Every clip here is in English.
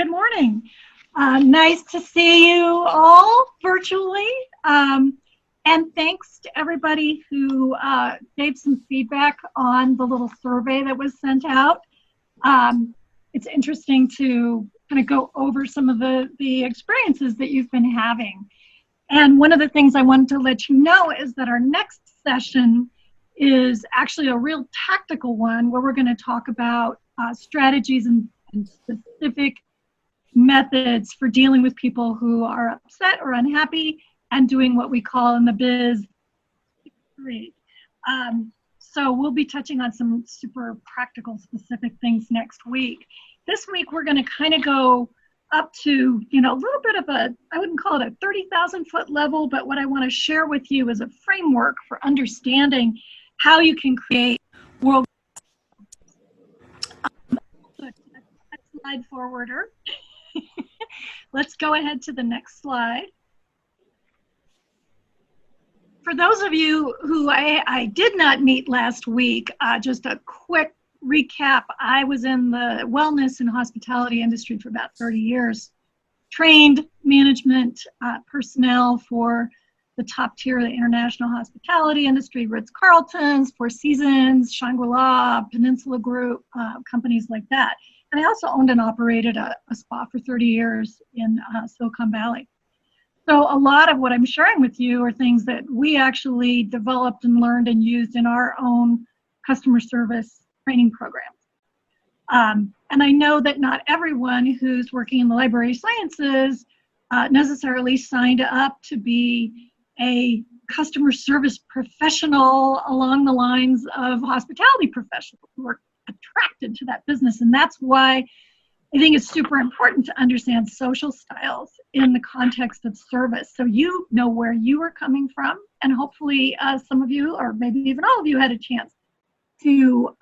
Good morning. Nice to see you all virtually. And thanks to everybody who gave some feedback on the little survey that was sent out. It's interesting to kind of go over some of the experiences that you've been having. And one of the things I wanted to let you know is that our next session is actually a real tactical one where we're going to talk about strategies and specific methods for dealing with people who are upset or unhappy and doing what we call in the biz. So we'll be touching on some super practical, specific things next week. This week, we're going to kind of go up to, a little bit of I wouldn't call it a 30,000 foot level, but what I want to share with you is a framework for understanding how you can create world. Slide forwarder. Let's go ahead to the next slide. For those of you who I did not meet last week, just a quick recap. I was in the wellness and hospitality industry for about 30 years, trained management personnel for the top tier of the international hospitality industry, Ritz-Carlton's, Four Seasons, Shangri-La, Peninsula Group, companies like that. And I also owned and operated a spa for 30 years in Silicon Valley. So a lot of what I'm sharing with you are things that we actually developed and learned and used in our own customer service training program. And I know that not everyone who's working in the library sciences necessarily signed up to be a customer service professional along the lines of hospitality professionals who are attracted to that business. And that's why I think it's super important to understand social styles in the context of service. So you know where you are coming from, and hopefully some of you, or maybe even all of you, had a chance to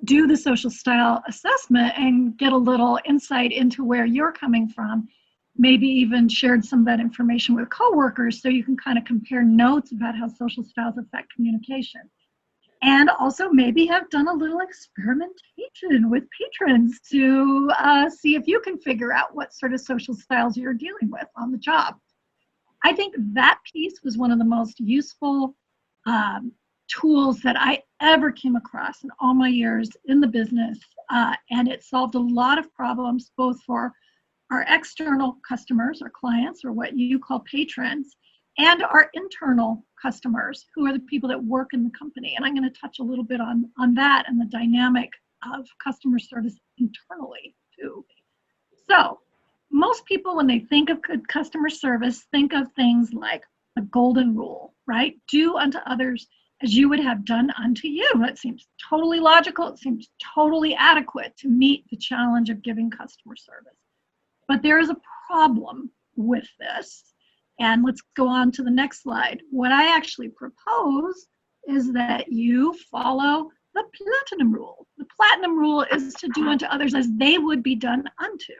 do the social style assessment and get a little insight into where you're coming from, maybe even shared some of that information with coworkers so you can kind of compare notes about how social styles affect communication. And also maybe have done a little experimentation with patrons to see if you can figure out what sort of social styles you're dealing with on the job. I think that piece was one of the most useful tools that I ever came across in all my years in the business. And it solved a lot of problems, both for our external customers or clients, or what you call patrons, and our internal customers, who are the people that work in the company. And I'm going to touch a little bit on that and the dynamic of customer service internally too. So most people, when they think of good customer service, think of things like the golden rule, right? Do unto others as you would have done unto you. That seems totally logical. It seems totally adequate to meet the challenge of giving customer service. But there is a problem with this. And let's go on to the next slide. What I actually propose is that you follow the platinum rule. The platinum rule is to do unto others as they would be done unto.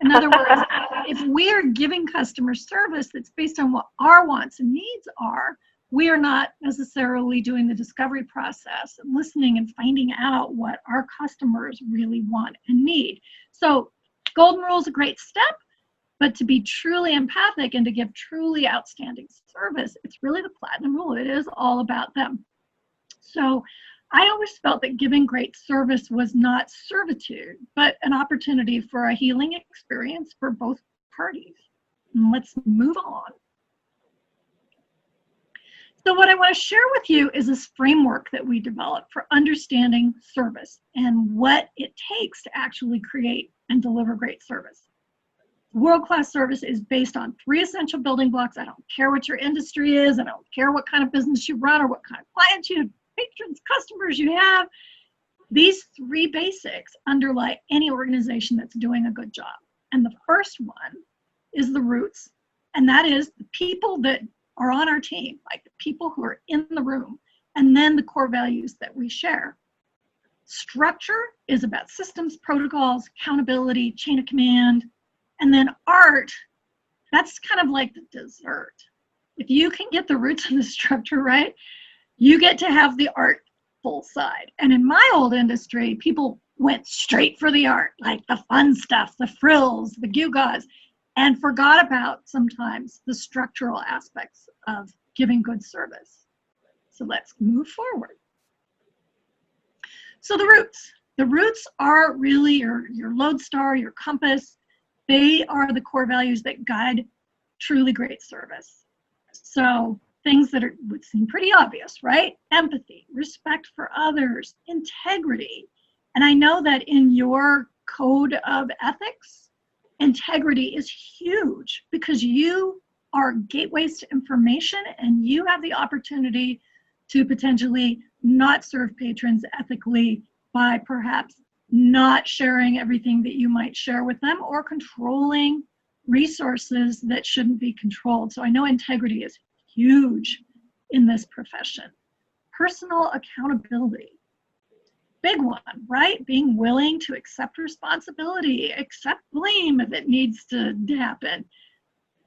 In other words, if we're giving customer service that's based on what our wants and needs are, we are not necessarily doing the discovery process and listening and finding out what our customers really want and need. So golden rule is a great step. But to be truly empathic and to give truly outstanding service, it's really the platinum rule. It is all about them. So I always felt that giving great service was not servitude, but an opportunity for a healing experience for both parties. And let's move on. So what I want to share with you is this framework that we developed for understanding service and what it takes to actually create and deliver great service. World-class service is based on 3 essential building blocks. I don't care what your industry is. I don't care what kind of business you run or what kind of clients you have, patrons, customers you have. These 3 basics underlie any organization that's doing a good job. And the first one is the roots. And that is the people that are on our team, like the people who are in the room, and then the core values that we share. Structure is about systems, protocols, accountability, chain of command. And then art, that's kind of like the dessert. If you can get the roots and the structure right, you get to have the art artful side. And in my old industry, people went straight for the art, like the fun stuff, the frills, the gewgaws, and forgot about sometimes the structural aspects of giving good service. So let's move forward. So the roots. The roots are really your lodestar, your compass. They are the core values that guide truly great service. So things that would seem pretty obvious, right? Empathy, respect for others, integrity. And I know that in your code of ethics, integrity is huge because you are gateways to information and you have the opportunity to potentially not serve patrons ethically by perhaps not sharing everything that you might share with them or controlling resources that shouldn't be controlled. So I know integrity is huge in this profession. Personal accountability, big one, right? Being willing to accept responsibility, accept blame if it needs to happen.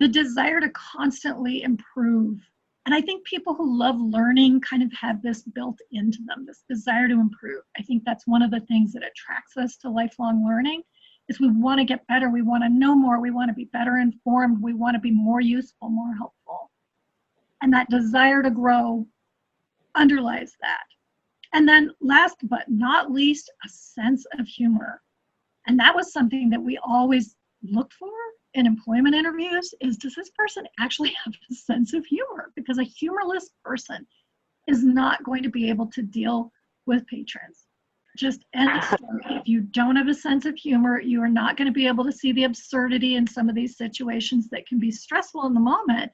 The desire to constantly improve. And I think people who love learning kind of have this built into them, this desire to improve. I think that's one of the things that attracts us to lifelong learning is we want to get better, we want to know more, we want to be better informed, we want to be more useful, more helpful. And that desire to grow underlies that. And then last but not least, a sense of humor. And that was something that we always looked for in employment interviews is, does this person actually have a sense of humor? Because a humorless person is not going to be able to deal with patrons. Just end of story. If you don't have a sense of humor, you are not going to be able to see the absurdity in some of these situations that can be stressful in the moment.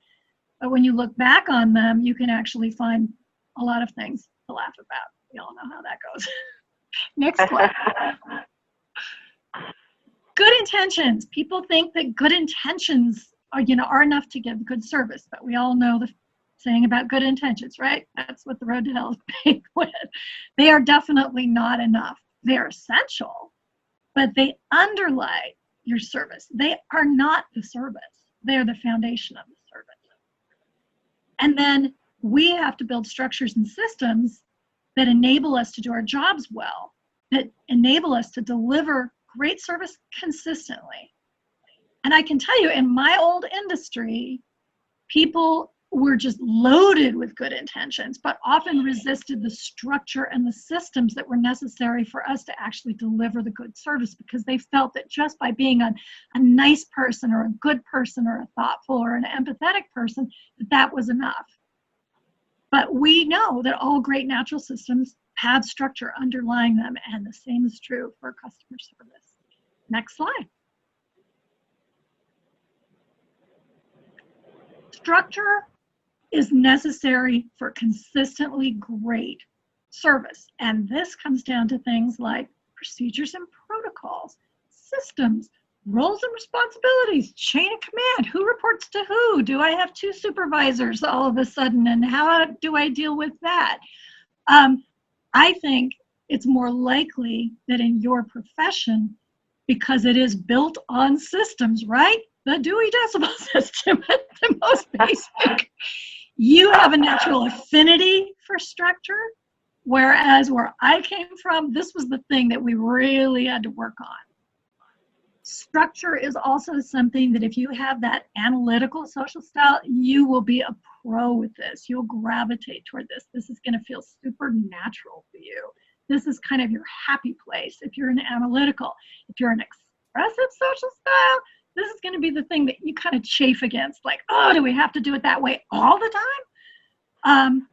But when you look back on them, you can actually find a lot of things to laugh about. We all know how that goes. Next slide. Good intentions. People think that good intentions are enough to give good service, but we all know the saying about good intentions, right? That's what the road to hell is paved with. They are definitely not enough. They're essential, but they underlie your service. They are not the service. They are the foundation of the service. And then we have to build structures and systems that enable us to do our jobs well, that enable us to deliver great service consistently. And I can tell you, in my old industry, people were just loaded with good intentions, but often resisted the structure and the systems that were necessary for us to actually deliver the good service because they felt that just by being a nice person or a good person or a thoughtful or an empathetic person, that was enough. But we know that all great natural systems have structure underlying them, and the same is true for customer service. Next slide. Structure is necessary for consistently great service. And this comes down to things like procedures and protocols, systems, roles and responsibilities, chain of command, who reports to who? Do I have two supervisors all of a sudden? And how do I deal with that? I think it's more likely that in your profession, because it is built on systems, right? The Dewey Decimal System at the most basic. You have a natural affinity for structure, whereas where I came from, this was the thing that we really had to work on. Structure is also something that if you have that analytical social style, you will be a pro with this. You'll gravitate toward this. This is going to feel super natural for you. This is kind of your happy place if you're an analytical. If you're an expressive social style, this is going to be the thing that you kind of chafe against, like, oh, do we have to do it that way all the time?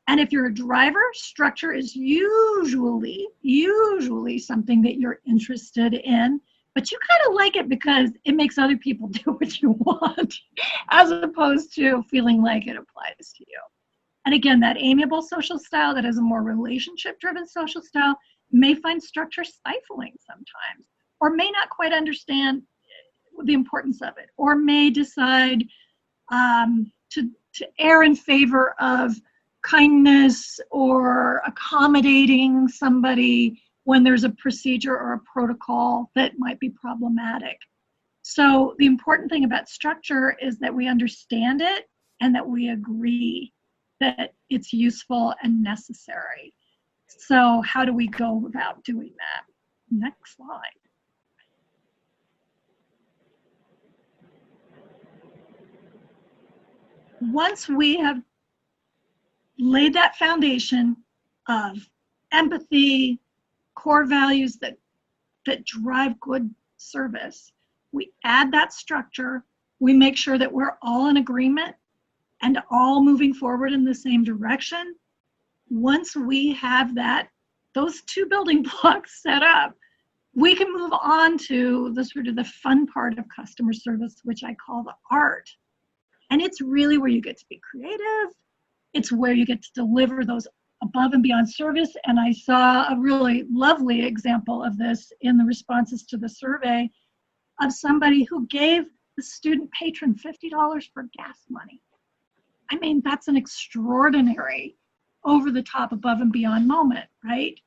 And if you're a driver, structure is usually something that you're interested in, but you kind of like it because it makes other people do what you want, as opposed to feeling like it applies to you. And again, that amiable social style that is a more relationship-driven social style may find structure stifling sometimes, or may not quite understand the importance of it, or may decide to err in favor of kindness or accommodating somebody when there's a procedure or a protocol that might be problematic. So the important thing about structure is that we understand it and that we agree that it's useful and necessary. So how do we go about doing that? Next slide. Once we have laid that foundation of empathy, core values that drive good service, we add that structure, we make sure that we're all in agreement and all moving forward in the same direction. Once we have those two building blocks set up, we can move on to the sort of the fun part of customer service, which I call the art. And it's really where you get to be creative. It's where you get to deliver those above and beyond service. And I saw a really lovely example of this in the responses to the survey of somebody who gave the student patron $50 for gas money. I mean, that's an extraordinary, over the top, above and beyond moment, right?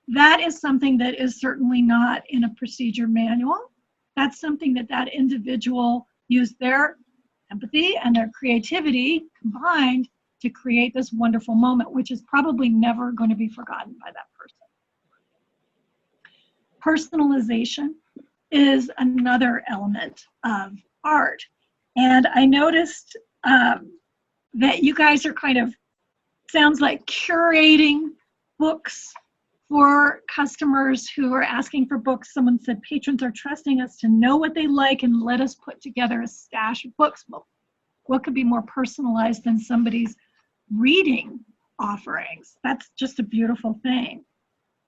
That is something that is certainly not in a procedure manual. That's something that individual used their empathy and their creativity combined to create this wonderful moment, which is probably never going to be forgotten by that person. Personalization is another element of art. And I noticed that you guys are kind of, sounds like curating books for customers who are asking for books. Someone said patrons are trusting us to know what they like and let us put together a stash of books. Well, what could be more personalized than somebody's reading offerings? That's just a beautiful thing.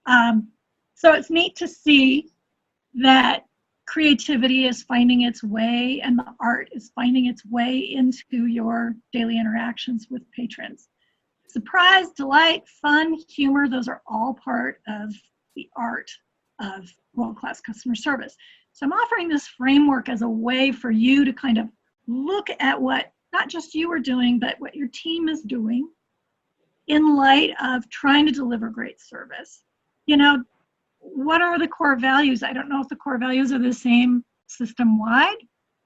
So it's neat to see that creativity is finding its way and the art is finding its way into your daily interactions with patrons. Surprise, delight, fun, humor, those are all part of the art of world-class customer service. So I'm offering this framework as a way for you to kind of look at what not just you are doing, but what your team is doing in light of trying to deliver great service. You know, what are the core values? I don't know if the core values are the same system-wide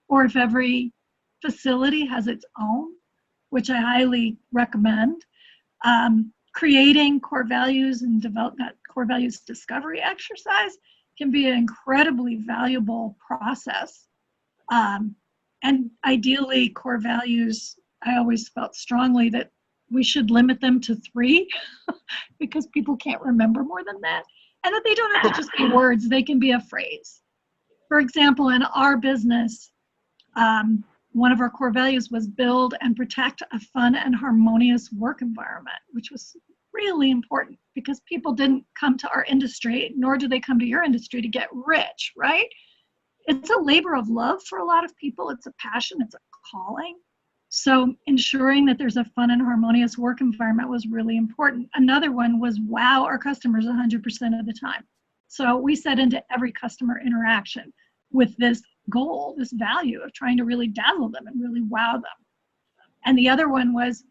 or if every facility has its own, which I highly recommend. Creating core values and develop that core values discovery exercise can be an incredibly valuable process. And ideally, core values, I always felt strongly that we should limit them to 3 because people can't remember more than that. And that they don't have to just be words, they can be a phrase. For example, in our business, one of our core values was build and protect a fun and harmonious work environment, which was really important because people didn't come to our industry, nor do they come to your industry to get rich, right? It's a labor of love for a lot of people. It's a passion, it's a calling. So ensuring that there's a fun and harmonious work environment was really important. Another one was wow our customers 100% of the time. So we set into every customer interaction with this goal, this value of trying to really dazzle them and really wow them. And the other one was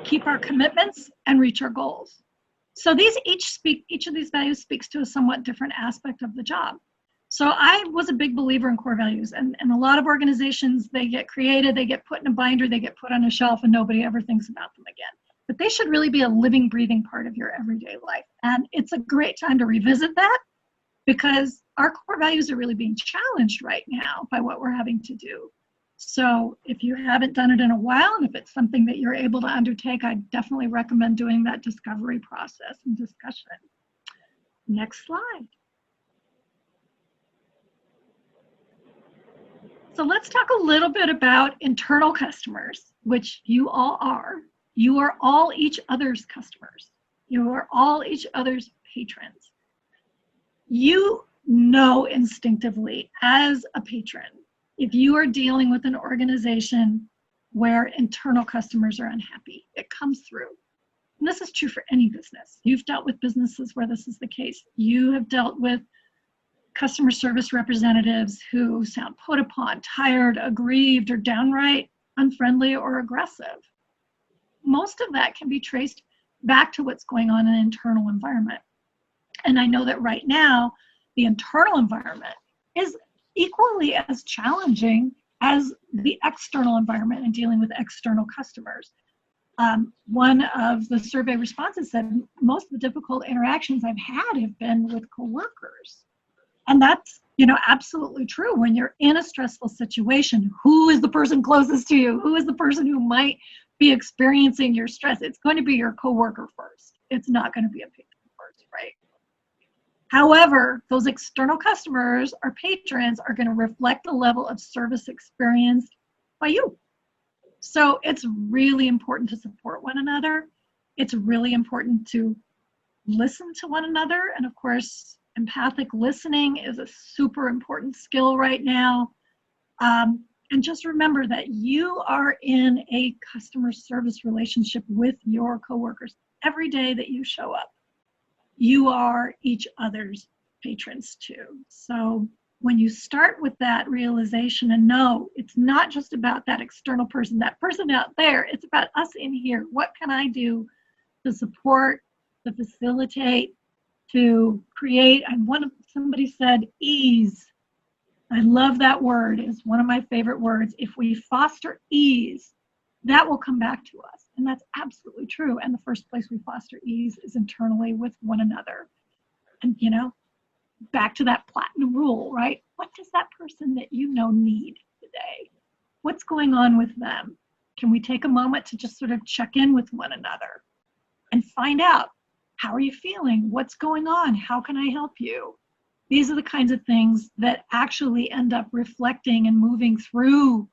keep our commitments and reach our goals. So these each of these values speaks to a somewhat different aspect of the job. So I was a big believer in core values, and a lot of organizations, they get created, they get put in a binder, they get put on a shelf, and nobody ever thinks about them again. But they should really be a living, breathing part of your everyday life. And it's a great time to revisit that because our core values are really being challenged right now by what we're having to do. So if you haven't done it in a while, and if it's something that you're able to undertake, I definitely recommend doing that discovery process and discussion. Next slide. So let's talk a little bit about internal customers, which you all are. You are all each other's customers. You are all each other's patrons. You know instinctively as a patron, if you are dealing with an organization where internal customers are unhappy, it comes through. And this is true for any business. You've dealt with businesses where this is the case. You have dealt with customer service representatives who sound put upon, tired, aggrieved, or downright unfriendly or aggressive. Most of that can be traced back to what's going on in an internal environment. And I know that right now, the internal environment is equally as challenging as the external environment in dealing with external customers. One of the survey responses said most of the difficult interactions I've had have been with coworkers. And that's, absolutely true. When you're in a stressful situation, who is the person closest to you? Who is the person who might be experiencing your stress? It's going to be your coworker first. It's not going to be a patron first, right? However, those external customers or patrons are going to reflect the level of service experienced by you. So it's really important to support one another. It's really important to listen to one another. And of course, empathic listening is a super important skill right now. And just remember that you are in a customer service relationship with your coworkers every day that you show up. You are each other's patrons too. So when you start with that realization and know it's not just about that external person, that person out there, it's about us in here. What can I do to support, to facilitate, to create? And somebody said ease. I love that word. It's one of my favorite words. If we foster ease, that will come back to us. And that's absolutely true. And the first place we foster ease is internally with one another. And, back to that platinum rule, right? What does that person that need today? What's going on with them? Can we take a moment to just sort of check in with one another and find out, how are you feeling? What's going on? How can I help you? These are the kinds of things that actually end up reflecting and moving through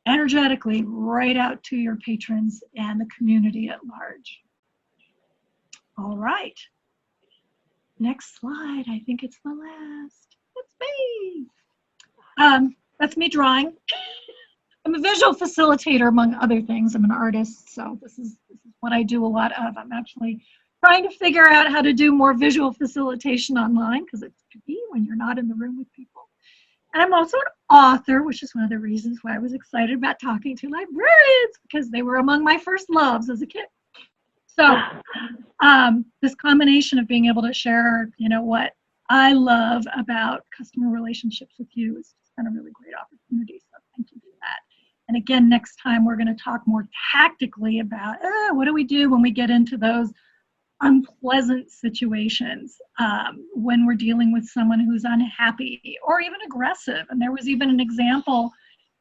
energetically right out to your patrons and the community at large. All right. Next slide. I think it's the last. That's me. That's me drawing. I'm a visual facilitator, among other things. I'm an artist, so this is what I do a lot of. I'm actually trying to figure out how to do more visual facilitation online because it's tricky when you're not in the room with people. And I'm also an author, which is one of the reasons why I was excited about talking to librarians, because they were among my first loves as a kid. So this combination of being able to share, what I love about customer relationships with you is just been a really great opportunity. So thank you for that. And again, next time we're going to talk more tactically about what do we do when we get into those unpleasant situations, when we're dealing with someone who's unhappy or even aggressive. And there was even an example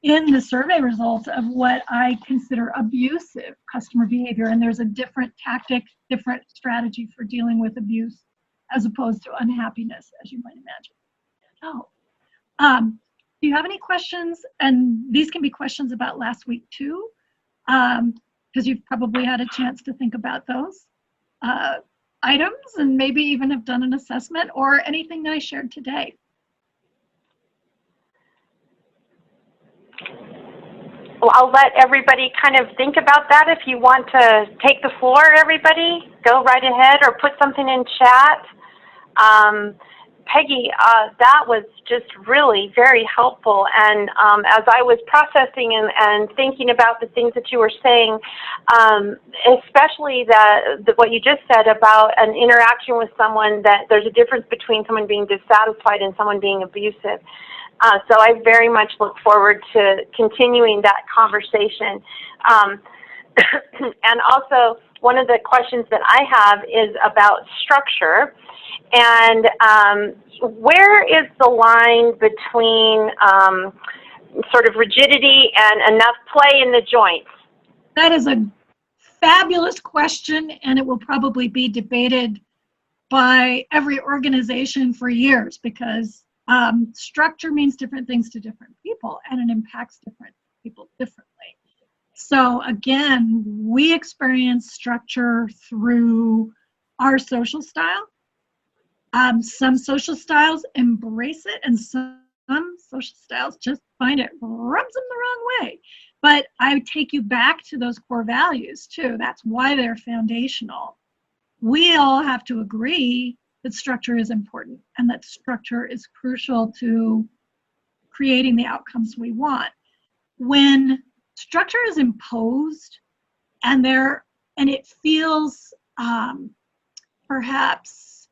in the survey results of what I consider abusive customer behavior. And there's a different tactic, different strategy for dealing with abuse as opposed to unhappiness, as you might imagine. Do you have any questions? And these can be questions about last week too, because you've probably had a chance to think about those items and maybe even have done an assessment or anything that I shared today. Well, I'll let everybody kind of think about that. If you want to take the floor, everybody, go right ahead or put something in chat. Peggy, that was just really very helpful. And as I was processing and thinking about the things that you were saying, especially what you just said about an interaction with someone, that there's a difference between someone being dissatisfied and someone being abusive. So I very much look forward to continuing that conversation. And also, one of the questions that I have is about structure. And where is the line between sort of rigidity and enough play in the joints? That is a fabulous question, and it will probably be debated by every organization for years, because structure means different things to different people, and it impacts different people differently. So again, we experience structure through our social style. Some social styles embrace it, and some social styles just find it rubs them the wrong way. But I would take you back to those core values too. That's why they're foundational. We all have to agree that structure is important and that structure is crucial to creating the outcomes we want. When structure is imposed and it feels perhaps,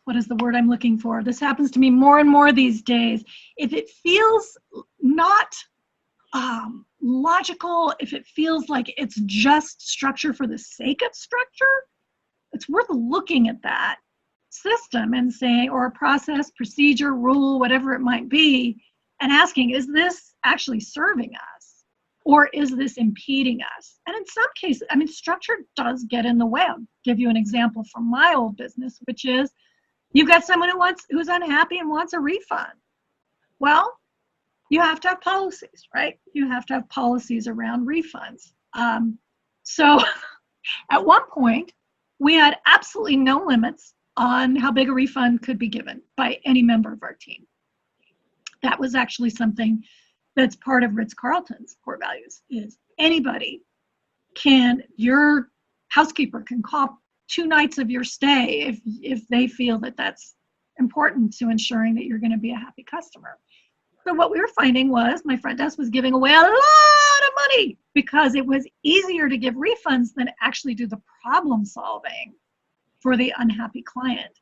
what is the word I'm looking for? This happens to me more and more these days. If it feels not logical, if it feels like it's just structure for the sake of structure, it's worth looking at that system and saying, or a process, procedure, rule, whatever it might be, and asking, is this actually serving us? Or is this impeding us? And in some cases, I mean, structure does get in the way. I'll give you an example from my old business, which is you've got someone who's unhappy and wants a refund. Well, you have to have policies, right? You have to have policies around refunds. So at one point, we had absolutely no limits on how big a refund could be given by any member of our team. That was actually something that's part of Ritz-Carlton's core values, is anybody your housekeeper can call 2 nights of your stay if they feel that that's important to ensuring that you're going to be a happy customer. So what we were finding was my front desk was giving away a lot of money because it was easier to give refunds than actually do the problem solving for the unhappy client.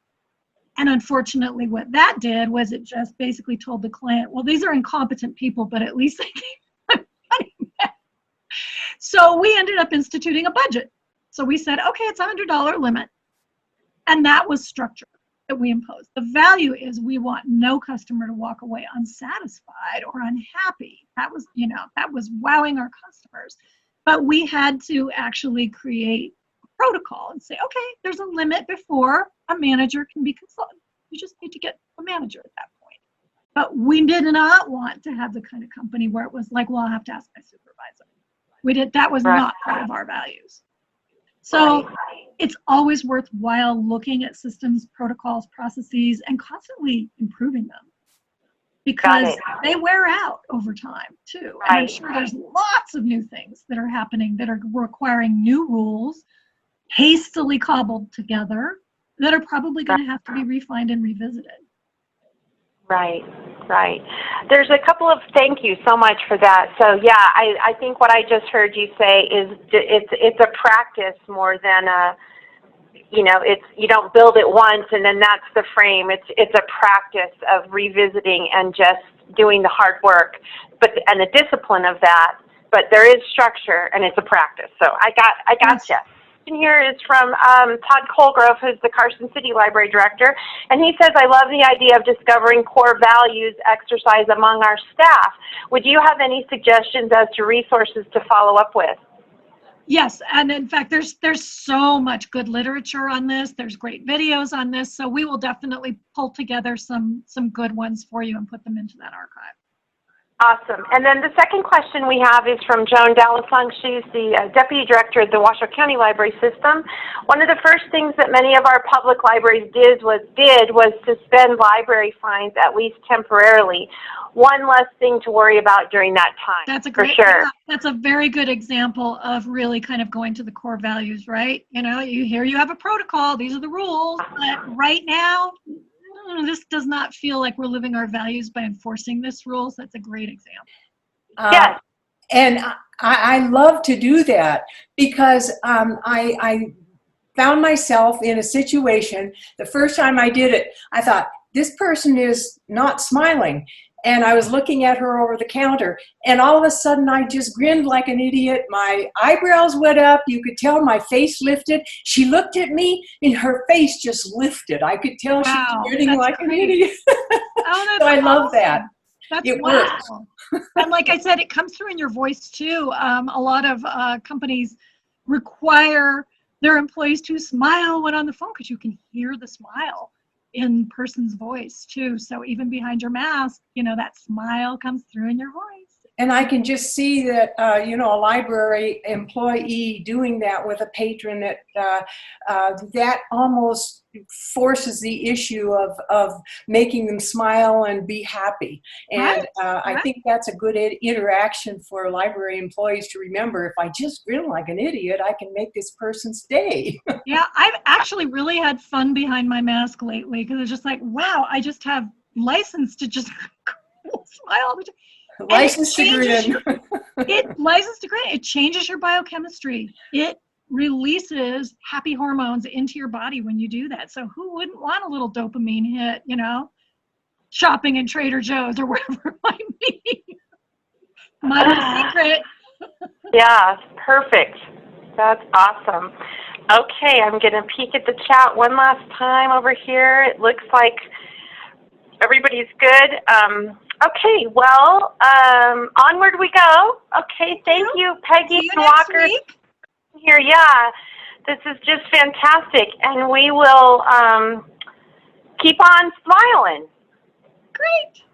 And unfortunately, what that did was it just basically told the client, well, these are incompetent people, but at least they gave money back. So we ended up instituting a budget. So we said, okay, it's $100 limit. And that was structure that we imposed. The value is we want no customer to walk away unsatisfied or unhappy. That was, that was wowing our customers. But we had to actually create protocol and say, okay, there's a limit before a manager can be consulted. You just need to get a manager at that point. But we did not want to have the kind of company where it was like, well, I'll have to ask my supervisor. That was not part of our values. So it's always worthwhile looking at systems, protocols, processes, and constantly improving them because they wear out over time too. And I'm sure there's lots of new things that are happening that are requiring new rules, hastily cobbled together, that are probably going to have to be refined and revisited. Right. There's a couple of thank you so much for that. So yeah, I think what I just heard you say is it's a practice more than a, it's you don't build it once and then that's the frame. It's a practice of revisiting and just doing the hard work, and the discipline of that. But there is structure and it's a practice. So I got you. Here is from Todd Colgrove, who's the Carson City Library Director, and he says, I love the idea of discovering core values exercise among our staff. Would you have any suggestions as to resources to follow up with? Yes, and in fact, there's so much good literature on this. There's great videos on this, so we will definitely pull together some good ones for you and put them into that archive. Awesome. And then the second question we have is from Joan Dallasung. She's the Deputy Director of the Washoe County Library System. One of the first things that many of our public libraries did was suspend library fines, at least temporarily. One less thing to worry about during that time. That's a great, for sure. That's a very good example of really kind of going to the core values, right? You have a protocol, these are the rules, but right now, this does not feel like we're living our values by enforcing this rules. That's a great example. Yes. And I love to do that because I found myself in a situation, the first time I did it, I thought, this person is not smiling. And I was looking at her over the counter, and all of a sudden I just grinned like an idiot. My eyebrows went up. You could tell my face lifted. She looked at me, and her face just lifted. I could tell she was grinning like an idiot. So I love that. It works. And like I said, it comes through in your voice too. A lot of companies require their employees to smile when on the phone because you can hear the smile in person's voice too. So even behind your mask, that smile comes through in your voice. And I can just see that, a library employee doing that with a patron, that almost forces the issue of making them smile and be happy. And I think that's a good interaction for library employees to remember. If I just grin like an idiot, I can make this person stay. Yeah, I've actually really had fun behind my mask lately because it's just like, wow, I just have license to just smile all the time. License to grin. License to grin. It changes your biochemistry. It releases happy hormones into your body when you do that. So who wouldn't want a little dopamine hit, shopping in Trader Joe's or wherever it might be? My little secret. Yeah, perfect. That's awesome. Okay, I'm going to peek at the chat one last time over here. It looks like everybody's good. Okay, well, onward we go. Okay, thank you, Peggy See you and next Walker. week. Here, yeah, this is just fantastic, and we will keep on smiling. Great.